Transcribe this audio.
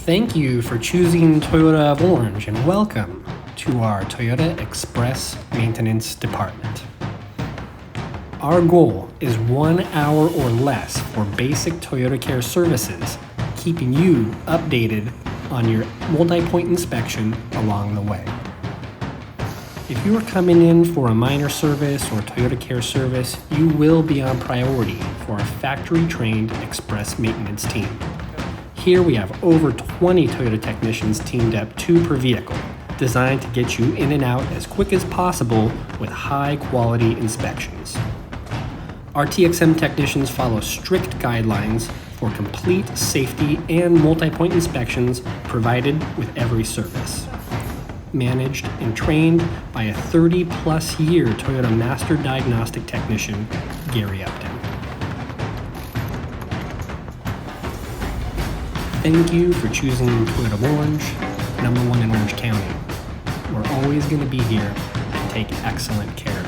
Thank you for choosing Toyota of Orange and welcome to our Toyota Express Maintenance Department. Our goal is 1 hour or less for basic Toyota Care services, keeping you updated on your multi-point inspection along the way. If you are coming in for a minor service or Toyota Care service, you will be on priority for our factory-trained Express Maintenance team. Here we have over 20 Toyota technicians teamed up 2 per vehicle, designed to get you in and out as quick as possible with high-quality inspections. Our TXM technicians follow strict guidelines for complete safety and multi-point inspections provided with every service. Managed and trained by a 30-plus year Toyota Master Diagnostic Technician, Gary Upton. Thank you for choosing Toyota of Orange, #1 in Orange County. We're always going to be here to take excellent care